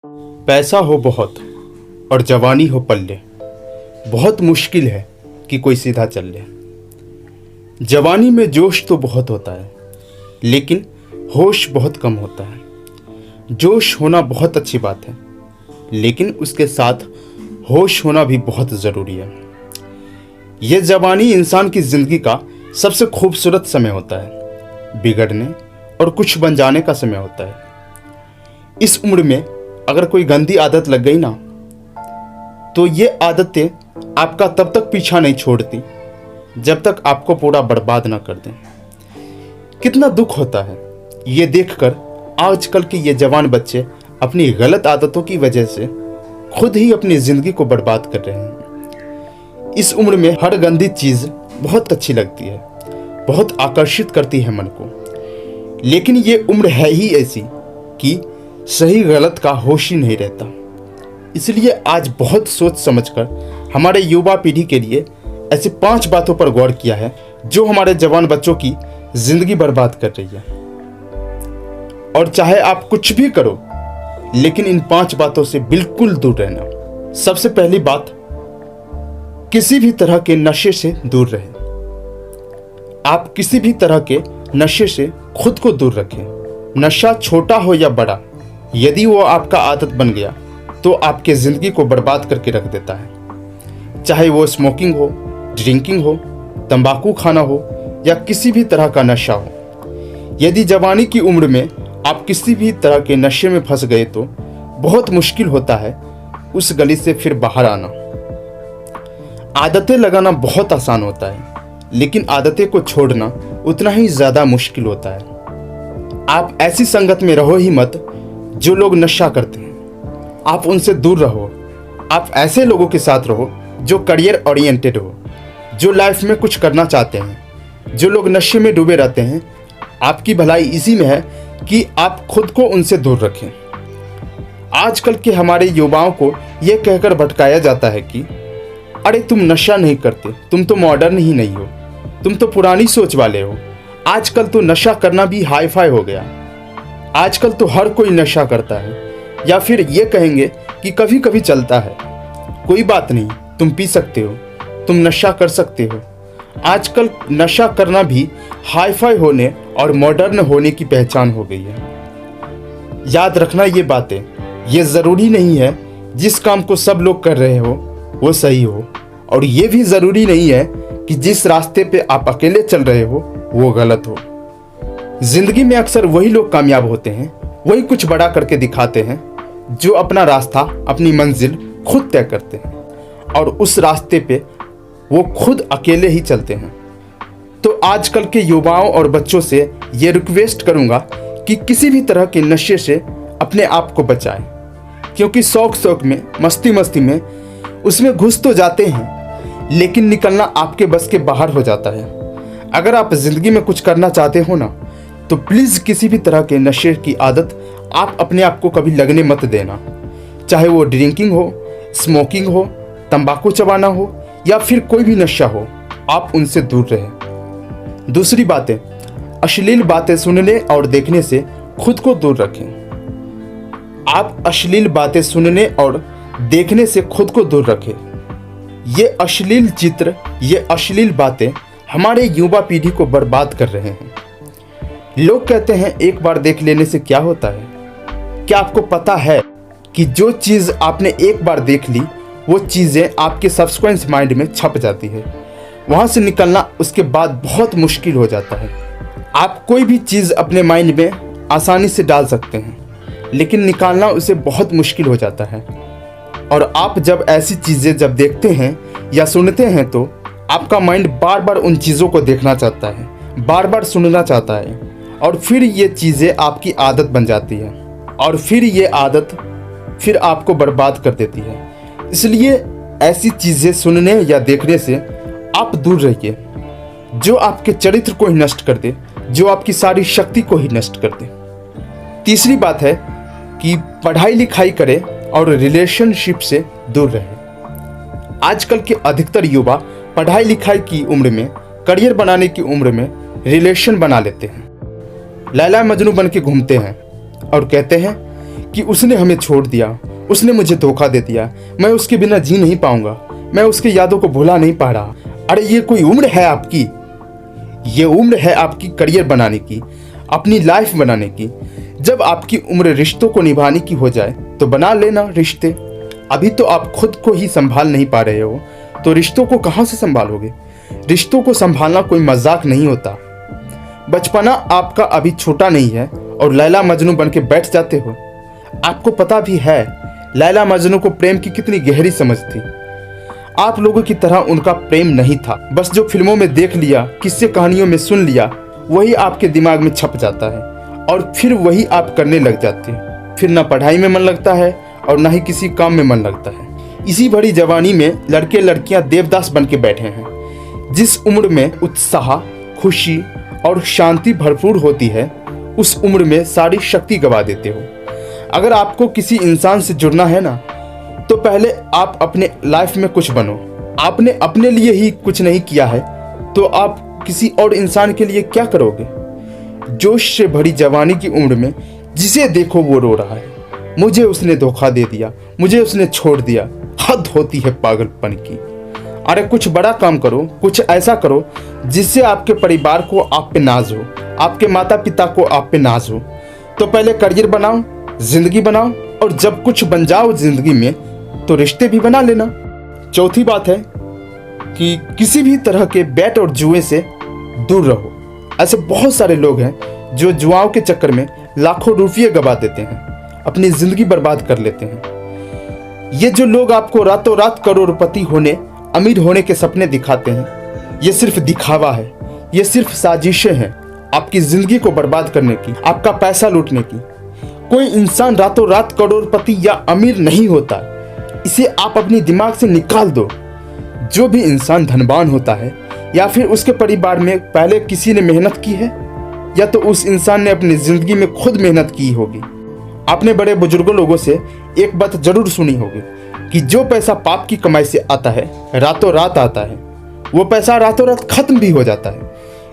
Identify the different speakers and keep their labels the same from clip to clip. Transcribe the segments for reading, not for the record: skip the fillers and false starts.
Speaker 1: पैसा हो बहुत और जवानी हो पल्ले, बहुत मुश्किल है कि कोई सीधा चल ले। जवानी में जोश तो बहुत होता है, लेकिन होश बहुत कम होता है। जोश होना बहुत अच्छी बात है, लेकिन उसके साथ होश होना भी बहुत ज़रूरी है। यह जवानी इंसान की ज़िंदगी का सबसे खूबसूरत समय होता है। बिगड़ने और कुछ बन जाने का समय होता है। इस उम्र में अगर कोई गंदी आदत लग गई ना, तो ये आदतें आपका तब तक पीछा नहीं छोड़ती जब तक आपको पूरा बर्बाद ना कर दें। कितना दुख होता है ये देखकर आजकल के ये जवान बच्चे अपनी गलत आदतों की वजह से खुद ही अपनी ज़िंदगी को बर्बाद कर रहे हैं। इस उम्र में हर गंदी चीज़ बहुत अच्छी लगती है, बहुत आकर्षित करती है मन को, लेकिन ये उम्र है ही ऐसी कि सही गलत का होश ही नहीं रहता। इसलिए आज बहुत सोच समझकर हमारे युवा पीढ़ी के लिए ऐसी 5 बातों पर गौर किया है जो हमारे जवान बच्चों की जिंदगी बर्बाद कर रही है। और चाहे आप कुछ भी करो, लेकिन इन 5 बातों से बिल्कुल दूर रहना। सबसे पहली बात, किसी भी तरह के नशे से दूर रहें। आप किसी भी तरह के नशे से खुद को दूर रखें। नशा छोटा हो या बड़ा, यदि वो आपका आदत बन गया तो आपके ज़िंदगी को बर्बाद करके रख देता है। चाहे वो स्मोकिंग हो, ड्रिंकिंग हो, तंबाकू खाना हो या किसी भी तरह का नशा हो। यदि जवानी की उम्र में आप किसी भी तरह के नशे में फंस गए तो बहुत मुश्किल होता है उस गली से फिर बाहर आना। आदतें लगाना बहुत आसान होता है, लेकिन आदतें को छोड़ना उतना ही ज़्यादा मुश्किल होता है। आप ऐसी संगत में रहो ही मत जो लोग नशा करते हैं। आप उनसे दूर रहो। आप ऐसे लोगों के साथ रहो जो करियर ओरिएंटेड हो, जो लाइफ में कुछ करना चाहते हैं। जो लोग नशे में डूबे रहते हैं, आपकी भलाई इसी में है कि आप खुद को उनसे दूर रखें। आजकल के हमारे युवाओं को यह कहकर भटकाया जाता है कि अरे तुम नशा नहीं करते, तुम तो मॉडर्न ही नहीं हो, तुम तो पुरानी सोच वाले हो। आजकल तो नशा करना भी हाई फाई हो गया। आजकल तो हर कोई नशा करता है, या फिर ये कहेंगे कि कभी कभी चलता है। कोई बात नहीं, तुम पी सकते हो, तुम नशा कर सकते हो। आजकल नशा करना भी हाई फाई होने और मॉडर्न होने की पहचान हो गई है। याद रखना ये बातें, ये ज़रूरी नहीं है जिस काम को सब लोग कर रहे हो वो सही हो, और ये भी ज़रूरी नहीं है कि जिस रास्ते पे आप अकेले चल रहे हो वो गलत हो। जिंदगी में अक्सर वही लोग कामयाब होते हैं, वही कुछ बड़ा करके दिखाते हैं, जो अपना रास्ता, अपनी मंजिल खुद तय करते हैं और उस रास्ते पे वो खुद अकेले ही चलते हैं। तो आजकल के युवाओं और बच्चों से ये रिक्वेस्ट करूंगा कि किसी भी तरह के नशे से अपने आप को बचाएं, क्योंकि शौक में, मस्ती में उसमें घुस तो जाते हैं, लेकिन निकलना आपके बस के बाहर हो जाता है। अगर आप जिंदगी में कुछ करना चाहते हो ना, तो प्लीज़ किसी भी तरह के नशे की आदत आप अपने आप को कभी लगने मत देना। चाहे वो ड्रिंकिंग हो, स्मोकिंग हो, तंबाकू चबाना हो या फिर कोई भी नशा हो, आप उनसे दूर रहें। दूसरी बातें, अश्लील बातें सुनने और देखने से खुद को दूर रखें। आप अश्लील बातें सुनने और देखने से खुद को दूर रखें। ये अश्लील चित्र, ये अश्लील बातें हमारे युवा पीढ़ी को बर्बाद कर रहे हैं। लोग कहते हैं एक बार देख लेने से क्या होता है। क्या आपको पता है कि जो चीज़ आपने एक बार देख ली, वो चीज़ें आपके सबकॉन्शियस माइंड में छप जाती है। वहाँ से निकलना उसके बाद बहुत मुश्किल हो जाता है। आप कोई भी चीज़ अपने माइंड में आसानी से डाल सकते हैं, लेकिन निकालना उसे बहुत मुश्किल हो जाता है। और आप जब ऐसी चीज़ें जब देखते हैं या सुनते हैं, तो आपका माइंड बार बार उन चीज़ों को देखना चाहता है, बार बार सुनना चाहता है, और फिर ये चीज़ें आपकी आदत बन जाती है, और फिर ये आदत फिर आपको बर्बाद कर देती है। इसलिए ऐसी चीज़ें सुनने या देखने से आप दूर रहिए, जो आपके चरित्र को ही नष्ट कर दे, जो आपकी सारी शक्ति को ही नष्ट कर दे। तीसरी बात है कि पढ़ाई लिखाई करें और रिलेशनशिप से दूर रहें। आजकल के अधिकतर युवा पढ़ाई लिखाई की उम्र में, करियर बनाने की उम्र में रिलेशन बना लेते हैं। लैला मजनू बन के घूमते हैं और कहते हैं कि उसने हमें छोड़ दिया, उसने मुझे धोखा दे दिया, मैं उसके बिना जी नहीं पाऊंगा, मैं उसकी यादों को भुला नहीं पा रहा। अरे ये कोई उम्र है आपकी? ये उम्र है आपकी करियर बनाने की, अपनी लाइफ बनाने की। जब आपकी उम्र रिश्तों को निभाने की हो जाए तो बना लेना रिश्ते। अभी तो आप खुद को ही संभाल नहीं पा रहे हो तो रिश्तों को कहाँ से संभालोगे? रिश्तों को संभालना कोई मजाक नहीं होता। बचपना आपका अभी छोटा नहीं है और लैला मजनू बन के बैठ जाते हो। आपको पता भी है लैला मजनू को प्रेम की कितनी गहरी समझ थी। आप लोगों की तरह उनका प्रेम नहीं था, बस जो फिल्मों में देख लिया, किस्से कहानियों में सुन लिया, वही आपके दिमाग में छप जाता है और फिर वही आप करने लग जाते हैं। फिर ना पढ़ाई में मन लगता है और ना ही किसी काम में मन लगता है। इसी भरी जवानी में लड़के लड़कियां देवदास बन के बैठे हैं। जिस उम्र में उत्साह, खुशी और शांति भरपूर होती है, उस उम्र में सारी शक्ति गवा देते हो। अगर आपको किसी इंसान से जुड़ना है ना, तो पहले आप अपने लाइफ में कुछ बनो। आपने अपने लिए ही कुछ नहीं किया है तो आप किसी और इंसान के लिए क्या करोगे? जोश से भरी जवानी की उम्र में जिसे देखो वो रो रहा है, मुझे उसने धोखा दे दिया, मुझे उसने छोड़ दिया। हद होती है पागलपन की। अरे कुछ बड़ा काम करो, कुछ ऐसा करो जिससे आपके परिवार को आप पे नाज हो, आपके माता पिता को आप पे नाज हो। तो पहले करियर बनाओ, जिंदगी बनाओ, और जब कुछ बन जाओ जिंदगी में तो रिश्ते भी बना लेना। चौथी बात है कि किसी भी तरह के बैट और जुए से दूर रहो। ऐसे बहुत सारे लोग हैं जो जुआओं के चक्कर में लाखों रुपये गवा देते हैं, अपनी जिंदगी बर्बाद कर लेते हैं। ये जो लोग आपको रातों रात करोड़पति होने, अमीर होने के सपने दिखाते हैं, ये सिर्फ दिखावा है, ये सिर्फ साजिशें हैं आपकी जिंदगी को बर्बाद करने की, आपका पैसा लूटने की। कोई इंसान रातों रात करोड़पति या अमीर नहीं होता, इसे आप अपनी दिमाग से निकाल दो। जो भी इंसान धनवान होता है या फिर उसके परिवार में पहले किसी ने मेहनत की है, या तो उस इंसान ने अपनी जिंदगी में खुद मेहनत की होगी। आपने बड़े बुजुर्गों लोगों से एक बात जरूर सुनी होगी कि जो पैसा पाप की कमाई से आता है, रातों रात आता है, वो पैसा रातों रात खत्म भी हो जाता है।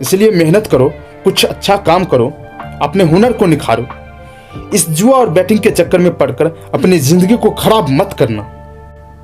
Speaker 1: इसलिए मेहनत करो, कुछ अच्छा काम करो, अपने हुनर को निखारो। इस जुआ और बैटिंग के चक्कर में पड़कर अपनी जिंदगी को खराब मत करना।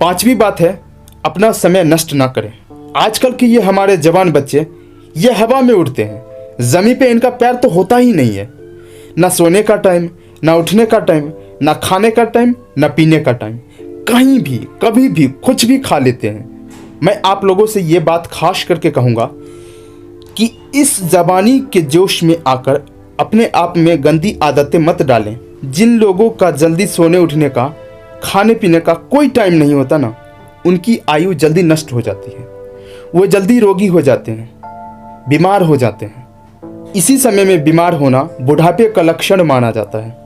Speaker 1: पांचवी बात है, अपना समय नष्ट ना करें। आजकल के ये हमारे जवान बच्चे ये हवा में उड़ते हैं, जमीन पे इनका पैर तो होता ही नहीं है। ना सोने का टाइम, ना उठने का टाइम, ना खाने का टाइम, ना पीने का टाइम। कहीं भी कभी भी कुछ भी खा लेते हैं। मैं आप लोगों से ये बात खास करके कहूँगा कि इस जवानी के जोश में आकर अपने आप में गंदी आदतें मत डालें। जिन लोगों का जल्दी सोने उठने का, खाने पीने का कोई टाइम नहीं होता ना, उनकी आयु जल्दी नष्ट हो जाती है, वो जल्दी रोगी हो जाते हैं, बीमार हो जाते हैं। इसी समय में बीमार होना बुढ़ापे का लक्षण माना जाता है।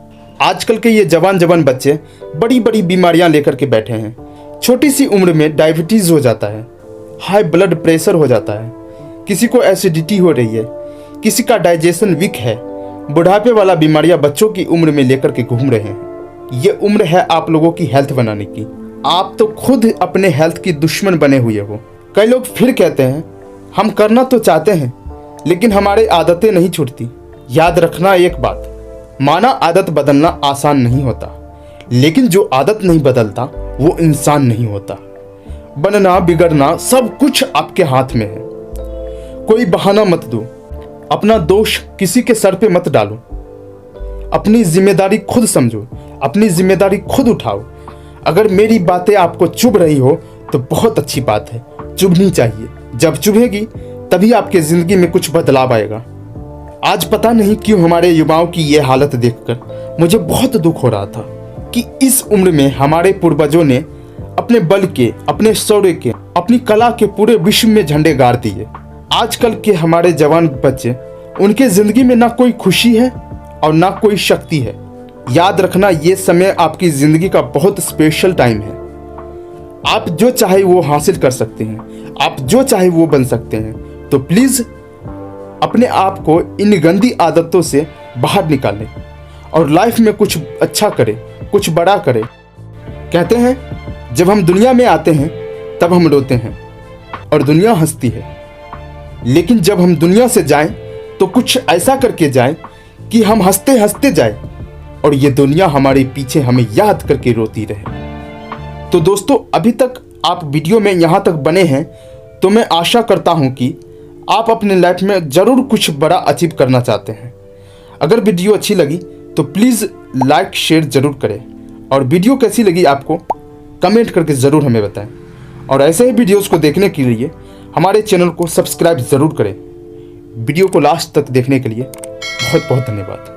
Speaker 1: आजकल के ये जवान बच्चे बड़ी बड़ी बीमारियां लेकर के बैठे हैं। छोटी सी उम्र में डायबिटीज़ हो जाता है, हाई ब्लड प्रेशर हो जाता है, किसी को एसिडिटी हो रही है, किसी का डाइजेशन वीक है। बुढ़ापे वाला बीमारियां बच्चों की उम्र में लेकर के घूम रहे हैं। ये उम्र है आप लोगों की हेल्थ बनाने की। आप तो खुद अपने हेल्थ की दुश्मन बने हुए हो। कई लोग फिर कहते हैं हम करना तो चाहते हैं लेकिन हमारे आदतें नहीं छूटती। याद रखना एक बात, माना आदत बदलना आसान नहीं होता, लेकिन जो आदत नहीं बदलता वो इंसान नहीं होता। बनना बिगड़ना सब कुछ आपके हाथ में है। कोई बहाना मत दो, अपना दोष किसी के सर पे मत डालो। अपनी जिम्मेदारी खुद समझो, अपनी जिम्मेदारी खुद उठाओ। अगर मेरी बातें आपको चुभ रही हो तो बहुत अच्छी बात है, चुभनी चाहिए। जब चुभेगी तभी आपके जिंदगी में कुछ बदलाव आएगा। आज पता नहीं क्यों हमारे युवाओं की ये हालत देखकर मुझे बहुत दुख हो रहा था कि इस उम्र में हमारे पूर्वजों ने अपने बल के, अपने शौर्य के, अपनी कला के पूरे विश्व में झंडे गाड़ दिए। आजकल के हमारे जवान बच्चे, उनके जिंदगी में ना कोई खुशी है और ना कोई शक्ति है। याद रखना, ये समय आपकी जिंदगी का बहुत स्पेशल टाइम है। आप जो चाहे वो हासिल कर सकते हैं, आप जो चाहे वो बन सकते हैं। तो प्लीज अपने आप को इन गंदी आदतों से बाहर निकालें और लाइफ में कुछ अच्छा करें, कुछ बड़ा करें। कहते हैं जब हम दुनिया में आते हैं तब हम रोते हैं और दुनिया हंसती है, लेकिन जब हम दुनिया से जाएं तो कुछ ऐसा करके जाएं कि हम हंसते हंसते जाएं। और ये दुनिया हमारे पीछे हमें याद करके रोती रहे। तो दोस्तों, अभी तक आप वीडियो में यहाँ तक बने हैं तो मैं आशा करता हूँ कि आप अपने लाइफ में ज़रूर कुछ बड़ा अचीव करना चाहते हैं। अगर वीडियो अच्छी लगी तो प्लीज़ लाइक शेयर ज़रूर करें, और वीडियो कैसी लगी आपको कमेंट करके ज़रूर हमें बताएं। और ऐसे ही वीडियोस को देखने के लिए हमारे चैनल को सब्सक्राइब ज़रूर करें। वीडियो को लास्ट तक देखने के लिए बहुत बहुत धन्यवाद।